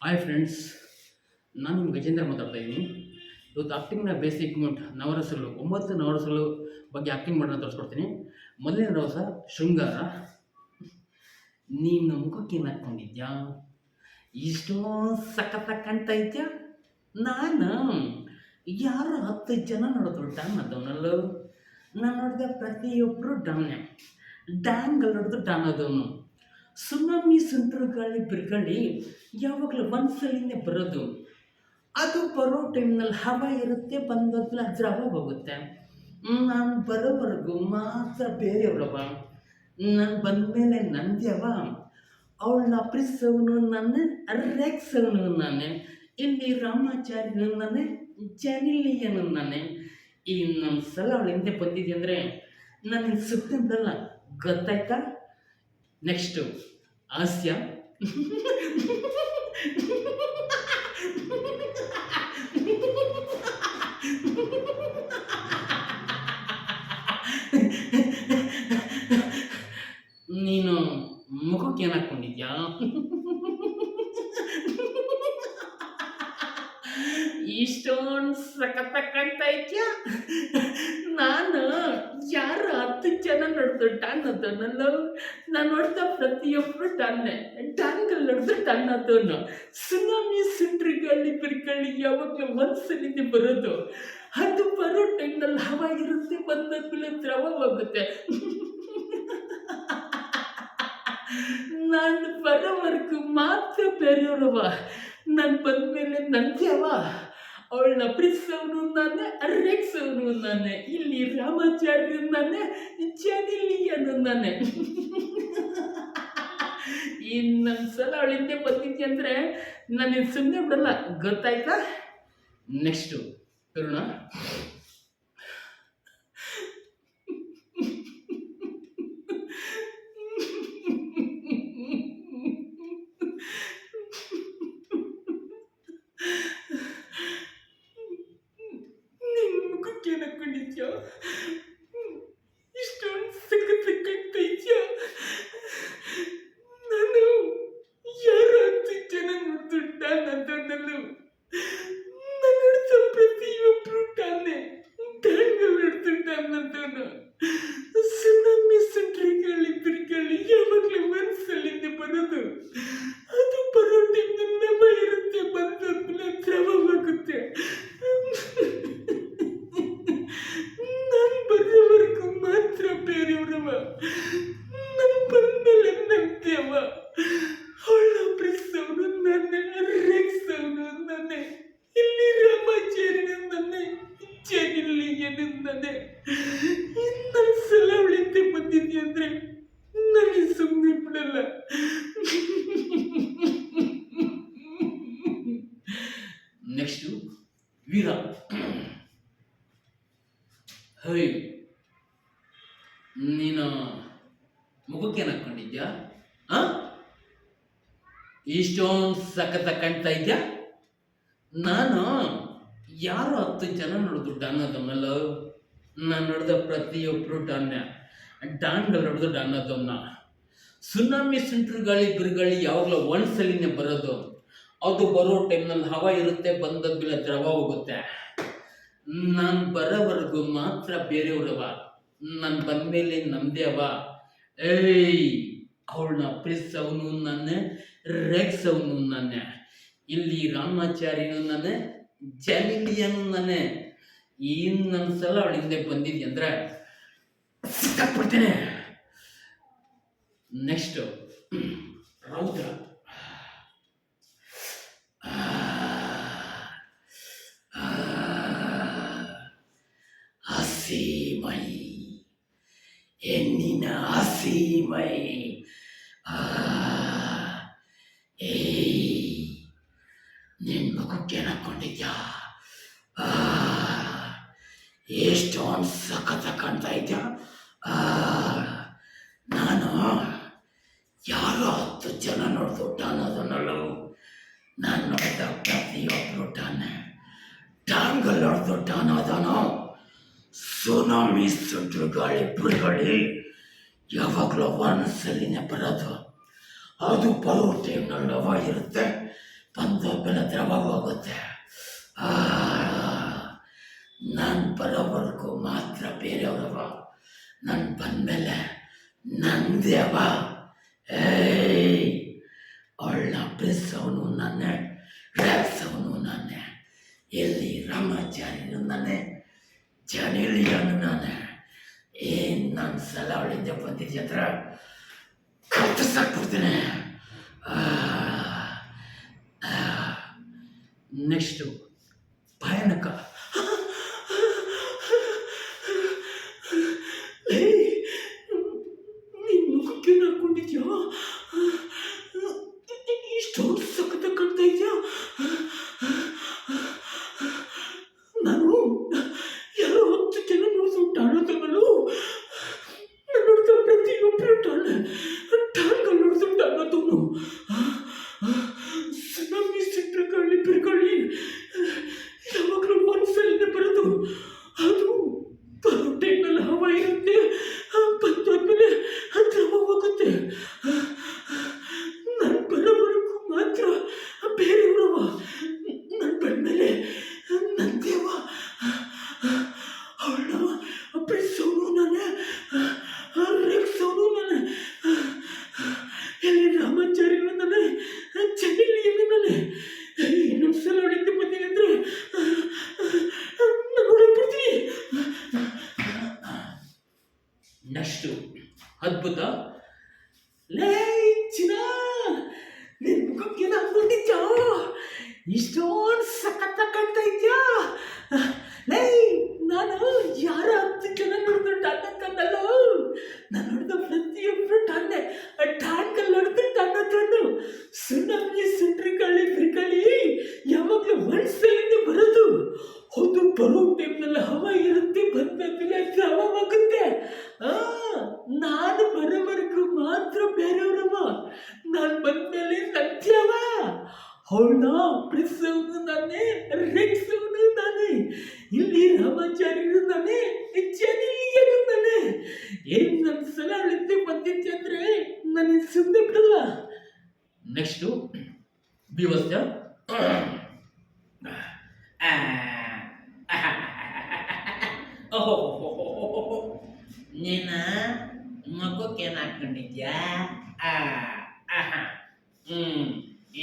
Hi friends, ನಾನು ನಿಮ್ಮ ಗಜೇಂದ್ರ ಮಾತಾಡ್ತಾ ಇದ್ದೀನಿ. ಇವತ್ತು ಆ್ಯಕ್ಟಿಂಗ್ನ ಬೇಸಿಕ್ ನವರಸಗಳು 9 ನವರಸಗಳು ಬಗ್ಗೆ ಆ್ಯಕ್ಟಿಂಗ್ ಮಾಡೋಣ ತೋರಿಸ್ಕೊಡ್ತೀನಿ. ಮೊದಲನೇ ರಭಸ ಶೃಂಗಾರ. ನೀನು ಮುಖಕ್ಕೆ ಏನು ಹಾಕ್ಕೊಂಡಿದ್ಯಾ? ಇಷ್ಟೊಂದು ಸಖತ್ತಾಗಿ ಕಾಣ್ತಾ ಇದೆಯಾ? ನಾನು ಯಾರು 10 ಜನ ನೋಡಿದ್ರು ಡಾನ್ ಅದವನಲ್ಲೋ. ನಾನು ನೋಡಿದ ಪ್ರತಿಯೊಬ್ಬರು ಡಾನ್ನೇ. ಡ್ಯಾಂಗಲ್ಲಿ ನೋಡಿದ್ರು ಡಾನ್ ಆದವನು. ಸುನಾಮಿ ಸುಂಟರು ಗಾಳಿ ಬಿರುಗಾಳಿ ಯಾವಾಗಲೂ ಒಂದ್ಸಲಿನೇ ಬರೋದು. ಅದು ಬರೋ ಟೈಮ್ನಲ್ಲಿ ಹವಾ ಇರುತ್ತೆ, ಬಂದದ್ಮೇಲೆ ದ್ರವ ಹೋಗುತ್ತೆ. ನಾನು ಬರೋವರೆಗೂ ಮಾತ್ರ ಬೇರೆಯವ್ರವ. ನಾನು ಬಂದಮೇಲೆ ನಂದ್ಯವ. ಅವಳನ್ನ ಪ್ರಿಸವನು ನಾನೇ, ರೇಗ್ಸವನು ನಾನೇ. ಇಲ್ಲಿ ರಾಮಾಚಾರ್ಯನು ನಾನೇ, ಜನಿಲಿಯನು ನಾನೇ. ಇನ್ನೊಂದು ಸಲ ಅವಳು ಹಿಂದೆ ಬಂದಿದ್ದೆ ಅಂದರೆ ನಾನು ಸುತ್ತ ಬಿಡಲ್ಲ, ಗೊತ್ತಾಯ್ತಾ? ನೆಕ್ಸ್ಟು ಹಾಸ್ಯ. ನೀನು ಮುಖಕ್ಕೆ ಏನು ಹಾಕ್ಕೊಂಡಿದ್ಯಾ? ಇಷ್ಟೊಂದು ಸಖತ್ತಾಗಿ ಕಾಣ್ತಾ ಇದೆಯಾ? ನಾನು ಯಾರು 10 ಜನ ನೋಡಿದ್ರು ಡಾನ್ ಅದನ್ನಲ್ಲ. ನಾನು ನೋಡ್ದ ಪ್ರತಿಯೊಬ್ಬರು ಡಾನ್ನೇ. ಡಾನ್ಗಳು ನೋಡಿದ್ರೆ ಡಾನ್ ಅದವನು. ಸುನಾಮಿ ಸುಂಟ್ರಿ ಗಾಳಿ ಬಿರುಗಾಳಿ ಯಾವಾಗಲೂ ಒಂದ್ಸಲಿಂದ ಬರೋದು. ಅದು ಬರೋ ಟೈಮ್ನಲ್ಲಿ ಹವಾ ಇರುತ್ತೆ, ಬಂದಾದ್ಮೇಲೆ ದ್ರವವಾಗುತ್ತೆ. ನಾನು ಬರೋವರೆಗೂ ಮಾತ್ರ ಬೇರೆಯವ್ರವ. ನಾನು ಬಂದಮೇಲೆ ನಂದ್ಯವ. ಅವಳನ್ನ ಪ್ರಿಸವನು ನಾನೇ, ರೇಗ್ಸವನು ನಾನೇ. ಇಲ್ಲಿ ರಾಮಾಚಾರ್ಯ ನಾನೇ, ಜನಿಲಿಯನು ನಾನೇ. ಇನ್ನೊಂದ್ಸಲ ಅವಳ ಹಿಂದೆ ಬಂದಿದ್ದೆ ಅಂದರೆ ನಾನು ಸುಮ್ಮನೆ ಬಿಡಲ್ಲ, ಗೊತ್ತಾಯ್ತಾ? ನೆಕ್ಸ್ಟು ಕರುಣ. ಮುಖಕ್ಕೆ ಹಾಕ್ಕೊಂಡಿದ್ಯಾ? ಇಷ್ಟೊಂದು ಸಖತ್ತಾಗ್ತಾ ಇದೆಯಾ? ನಾನು ಯಾರು 10 ಜನ ನೋಡಿದ್ರು ಡಾನ್ ಅದನ್ನಲ್ಲೂ. ನಾನು ನೋಡಿದ ಪ್ರತಿಯೊಬ್ಬರು ಡಾನ್ನೇ. ಡ್ಯಾಂಗಲ್ಲಿ ನೋಡಿದ್ರು ಡಾನ್ ಅದವನು. ಸುನಾಮಿ ಸುಂಟ್ರಿ ಗಾಳಿ ಬಿರುಗಾಳಿ ಯಾವಾಗಲೂ ಒಂದ್ಸಲಿಂದ ಬರೋದು. ಅದು ಬರೋ ಟೈಮ್ನಲ್ಲಿ ನವ ಇರುತ್ತೆ, ಬಂದಾದ್ಮೇಲೆ ದ್ರವವಾಗುತ್ತೆ. ನಾನು ಬರೋವರೆಗೂ ಮಾತ್ರ ಬೇರೆಯವ್ರವ. ನಾನು ಬಂದಮೇಲೆ ನಂಬ್ತೇವ. ಅವಳ ಪ್ರಿಸವನು ನಾನೇ, ರೇಗ್ಸವನು ನಾನೇ. ಇಲ್ಲಿ ರಾಮಾಚಾರ್ಯನು ನಾನೇ, ಜನಿಲಿಯನು ನಾನೇ. ಇನ್ನೊಂದ್ಸಲ ಅವಳಿಂದ ಬಂದಿದ್ದೆ ಅಂದರೆ ನನಗೆ ಸುಮ್ಮನೆ ಬಿಡಲ್ಲ. ನೆಕ್ಸ್ಟು ವೀರ. ಹೈ, ನೀನು ಮುಖಕ್ಕೆ ಏನು ಹಾಕ್ಕೊಂಡಿದ್ಯಾ? ಇಷ್ಟೊಂದು ಸಖತ್ತಾಗಿ ಕಾಣ್ತಾ ಇದೆಯಾ? ನಾನು ಯಾರು 10 ಜನ ನೋಡಿದ್ರು ಡಾನ್ ಅದವನಲ್ಲ. ನಾನು ನೋಡಿದ ಪ್ರತಿಯೊಬ್ಬರು ಡಾನ್ನೇ. ಡಾನ್ಗಳು ನೋಡಿದ್ರು ಡಾನ್ ಅದವನ್ನ. ಸುನಾಮಿ ಸುಂಟ್ರು ಗಾಳಿ ಬಿರುಗಾಳಿ ಯಾವಾಗಲೂ ಒಂದ್ಸಲಿನೇ ಬರೋದು. ಅದು ಬರೋ ಟೈಮ್ನಲ್ಲಿ ಹವಾ ಇರುತ್ತೆ, ಬಂದದ್ಮೇಲೆ ದ್ರವ ಹೋಗುತ್ತೆ. ನಾನು ಬರೋವರೆಗೂ ಮಾತ್ರ ಬೇರೆಯವ್ರವ. ನಾನು ಬಂದಮೇಲೆ ನಮ್ಮದೇ ಅವ. ಏಯ್, ಅವಳನ್ನ ಪ್ರಿಸವನು ನಾನೇ, ರೇಗ್ಸವನು ನಾನೇ. ಇಲ್ಲಿ ರಾಮಾಚಾರ್ಯನು ನಾನೇ, ಜನಿಲಿಯನು ನಾನೇ. ಇನ್ನೊಂದ್ಸಲ ಅವಳ ಹಿಂದೆ ಬಂದಿದ್ದೆ ಅಂದರೆ ಸಿಕ್ಕಾಕ್ಬಿಡ್ತೇನೆ. ನೆಕ್ಸ್ಟು ರೌದ್ರ. ಹಸಿಮೈ, ಹೆಣ್ಣಿನ ಹಸಿಮೈ. ಏಯ್, ನಿನ್ನ ಮುಖಕ್ಕೆ ಏನು ಹಾಕ್ಕೊಂಡಿದ್ಯಾ? ಎಷ್ಟೊಂದು ಸಖತ್ತಾಗಿ ಕಾಣ್ತಾ ಇದೆಯಾ? ನಾನು ಯಾರೋ 10 ಜನ ನೋಡಿದ್ರು ಡಾನ್ ಅದನ್ನಲ್ಲ. ನಾನು ನೋಡಿದ ಪ್ರತಿಯೊಬ್ಬರು ಡಾನ್ನೇ. ಡ್ಯಾಂಗಲ್ಲಿ ನೋಡಿದ್ರು ಡಾನ್ ಅದನು. ಸುನಾಮಿ ಸುಂಟ್ರು ಗಾಳಿ ಬಿರುಗಾಳಿ ಯಾವಾಗಲೂ ಒಂದ್ಸಲಿನೇ ಬರೋದು. ಅದು ಬರೋ ಟೈಮ್ನಲ್ಲಿ ಹವಾ ಇರುತ್ತೆ, ಬಂದೊಬ್ಬನ ದ್ರವ ಹೋಗುತ್ತೆ. ನಾನು ಬರೋವರೆಗೂ ಮಾತ್ರ ಬೇರೆಯವ್ರವ, ನಾನು ಬಂದಮೇಲೆ ನಂದೇವ. ಅವಳನ್ನ ಪ್ರಿಸವನು ನಾನೇ, ರೇಪ್ಸವನು ನಾನೇ, ಎಲ್ಲಿ ರಾಮಾಚಾರ್ಯನು ನಾನೇ, ಜನಿಲಿಯನು ನಾನೇ. ನಾನು ಸಲ ಅವಳಿಂದ ಬಂದಿದ್ದೆ ಹತ್ರ ಕತ್ತಿಸಾಕ್ಬಿಡ್ತೀನಿ. ನೆಕ್ಸ್ಟು ಭಯಾನಕ. ನೀನು ಮುಖಕ್ಕೇನು ಹಾಕ್ಕೊಂಡಿದ್ಯಾ? ಇಷ್ಟೊಂದು ಸಖತ್ತ ಕಾಣ್ತಾ ಇದೆಯಾ? ನಾನು ಯಾರೋ 10 ಜನ ನೋಡಿದ್ರು ಟಾಣತನಲ್ಲೂ ನಾನು ನೋಡ್ತಾ ಪ್ರತಿಯೊಬ್ಬರು ಟಾಣ್ಗಳು ನೋಡಿದ್ರು ಟಾಣತನು. ಸುನಾಮಿ ಸೆಂಟ್ರ್ಗಳಲ್ಲಿ ಬಿರುಗಾಳಿ ಯಾವಾಗಲೂ ಒಂದ್ಸಲಿಂದ ಬರೋದು. ಅದು ಬರೋ ಟೈಮ್ನಲ್ಲಿ ಹವಾ ಇರುತ್ತೆ, ಬಂದಾದ್ಮೇಲೆ ದ್ರವ ಹೋಗುತ್ತೆ. ನಾನು ಬರೋವರೆಗೂ ಮಾತ್ರ ಬೇರೆಯವ್ರವ, ನಾನು ಬಂದಮೇಲೆ ನಂದೇವ. ಅವಳನ್ನ ಪ್ರಿಸವನು ನಾನೇ, ರೇಗ್ಸವನು ನಾನೇ, ಎಲ್ಲಿ ರಾಮಾಚಾರ್ಯನು ನಾನೇ, ಜನಿಲಿಯನು ನಾನೇ. ಇನ್ನೊಂದ್ಸಲ ಅವಳಿಂದ ಬಂದಿದೆ ಅಂದರೆ ನಾನು ಹೊರಡ್ಬಿಡ್ತೀನಿ. ನೆಕ್ಸ್ಟು ಅದ್ಭುತ. ಲೇ ಚಿನ್ನ, ನಿನ್ನ ಮುಖಕ್ಕೆ ಏನು ಹಾಕ್ಕೊಂಡಿದ್ಯಾ? ಇಷ್ಟೊಂದು ಸಖತ್ತ ಕಾಣ್ತಾ ಇದ್ಯಾ? ಲೇ, ನಾನು ಯಾರ 10 ಜನ ನೋಡಿದ್ರು ಟಾಣತನಲ್ಲೋ, ನಾನು ನೋಡಿದ ಪ್ರತಿಯೊಬ್ಬರು ಟಾಣ್ಗಳು ನೋಡಿದ್ರು ಟಾಣತನು. ಸುನಾಮಿ ಸೆಂಟ್ರ್ಗಳಲ್ಲಿ ಬಿರುಗಾಳಿ ಯಾವಾಗಲೂ ಒಂದ್ಸಲಿಂದ ಬರೋದು. ಅದು ಬರೋ ಟೈಮ್ನಲ್ಲಿ ಹವಾ ಇರುತ್ತೆ, ಬಂದಾದ್ಮೇಲೆ ದ್ರವವಾಗುತ್ತೆ. ನಾನು ಬರೋವರೆಗೂ ಮಾತ್ರ ಬೇರೆಯವ್ರವ, ನಾನು ಬಂದಮೇಲೆ ನಂತ್ಯವ. ಅವಳನ್ನ ಪ್ರಿಸವನು ನಾನೇ, ರೇಗ್ಸವನು ನಾನೇ, ಇಲ್ಲಿ ರಾಮಾಚಾರ್ಯನು ನಾನೇ, ಜನಿಲಿಯನು ನಾನೇ. ನನ್ನ ಸಲ ಅವಳಿಂದ ಬಂದಿದ್ದೆ ಅಂದರೆ ನನಗೆ ಸುಮ್ಮನೆ ಬಿಡಲ್ಲ. ನೆಕ್ಸ್ಟು ಬೀವಸ್ತ. ನೀನು ಮಗುಕ್ಕೆ ಏನು ಹಾಕ್ಕೊಂಡಿದ್ಯಾ?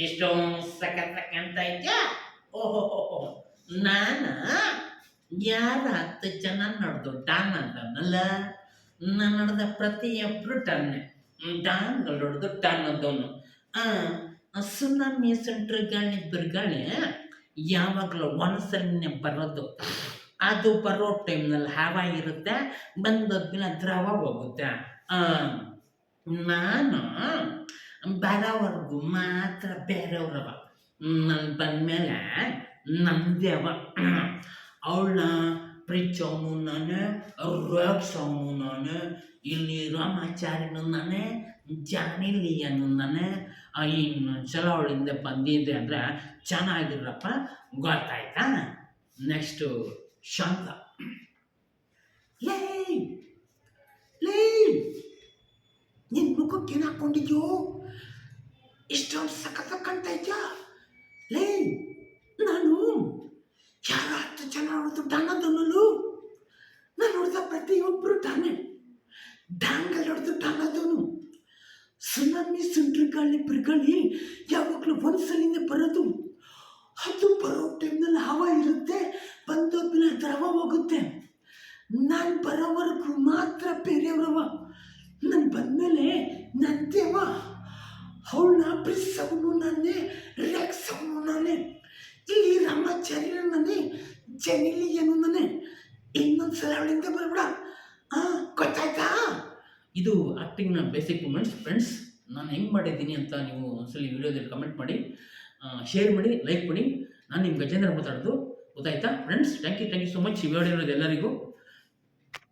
ಇಷ್ಟೊಂದು ಸಖತ್ತ ಕಾಣ್ತಾ ಇದ್ಯಾ? ನಾನು ಯಾರ 10 ಜನ ನೋಡ್ದು ಡಾನ್ ಅಂತನಲ್ಲ, ನಾನು ನೋಡಿದ ಪ್ರತಿಯೊಬ್ಬರು ಡಾನ್ಗಳು ನೋಡಿದು ಡಾನ್ ಅಂತವನು. ಸುನಾಮಿ ಸೆಂಟ್ರ್ಗಳಲ್ಲಿ ಬಿರುಗಾಳಿ ಯಾವಾಗಲೂ ಒಂದ್ಸಲಿನೇ ಬರೋದು. ಅದು ಬರೋ ಟೈಮ್ನಲ್ಲಿ ಹವಾ ಇರುತ್ತೆ, ಬಂದದ್ಮೇಲೆ ದ್ರವ ಹೋಗುತ್ತೆ. ನಾನು ಬರೋವರೆಗೂ ಮಾತ್ರ ಬೇರೆಯವ್ರವ, ನಾನು ಬಂದಮೇಲೆ ನಂದೇವ. ಅವಳನ್ನ ಪ್ರೀತಿಸೋನು ನಾನೇ, ರೇಗ್ಸೋನು ನಾನೇ, ಇಲ್ಲಿ ರಾಮಾಚಾರ್ಯನು ನಾನೇ, ಜನಿಲಿಯನು ನಾನೇ. ಇನ್ನೊಂದ್ಸಲ ಅವಳಿಂದ ಬಂದಿದ್ದೆ ಅಂದರೆ ಚೆನ್ನಾಗಿರಪ್ಪ, ಗೊತ್ತಾಯ್ತಾ? ನೆಕ್ಸ್ಟು ಶಾಂತ. ಲೇ ಲೇ, ನಿನ್ನ ಮುಖಕ್ಕೆ ಏನು ಹಾಕ್ಕೊಂಡಿದ್ಯೋ? ಇಷ್ಟೊಂದು ಸಖತ್ತ ಕಾಣ್ತಾ ಇದೆಯಾ? ಲೇ, ನಾನು ಯಾರ 10 ಜನ ನೋಡಿದ್ರು ಟಾಣದಲ್ಲೂ, ನಾನು ನೋಡಿದ ಪ್ರತಿಯೊಬ್ಬರು ಟಾಣ್ಗಳು ನೋಡಿದ್ರು ಟಾಣದವನು. ಸುನಾಮಿ ಸೆಂಟ್ರ್ಗಳಲ್ಲಿ ಬಿರುಗಾಳಿ ಯಾವಾಗಲೂ ಒಂದ್ಸಲಿಂದ ಬರೋದು. ಅದು ಬರೋ ಟೈಮ್ನಲ್ಲಿ ಹವಾ ಇರುತ್ತೆ, ಬಂದೋದ್ಮೇಲೆ ದ್ರವ ಹೋಗುತ್ತೆ. ನಾನು ಬರೋವರೆಗೂ ಮಾತ್ರ ಬೇರೆಯವ್ರವ, ನಾನು ಬಂದಮೇಲೆ ನಂದೇವ. ಅವಳನ್ನ ಪ್ರಿಸವನು ನಾನೇ, ರೇಗ್ಸವನು ನಾನೇ, ಇಲ್ಲಿ ರಾಮಾಚಾರ್ಯನು ನಾನೇ, ಜನಿಲಿಯನು ನಾನೇ. ಇನ್ನೊಂದ್ಸಲ ಅವಳಿಂದ ಬರಬೇಡ, ಗೊತ್ತಾಯ್ತಾ? ಇದು ಆ್ಯಕ್ಟಿಂಗ್ನ ಬೇಸಿಕ್ ಮೂಮೆಂಟ್ಸ್. ಫ್ರೆಂಡ್ಸ್, ನಾನು ಹೆಂಗೆ ಮಾಡಿದ್ದೀನಿ ಅಂತ ನೀವು ಒಂದ್ಸಲಿ ವಿಡಿಯೋದಲ್ಲಿ ಕಮೆಂಟ್ ಮಾಡಿ, ಶೇರ್ ಮಾಡಿ, ಲೈಕ್ ಮಾಡಿ. ನಾನು ನಿಮ್ಮ ಗಜೇಂದ್ರ ಮಾತಾಡೋದು, ಗೊತ್ತಾಯ್ತಾ friends? Thank you so much ಈ ವಿಡಿಯೋ ಇರೋದು ಎಲ್ಲರಿಗೂ.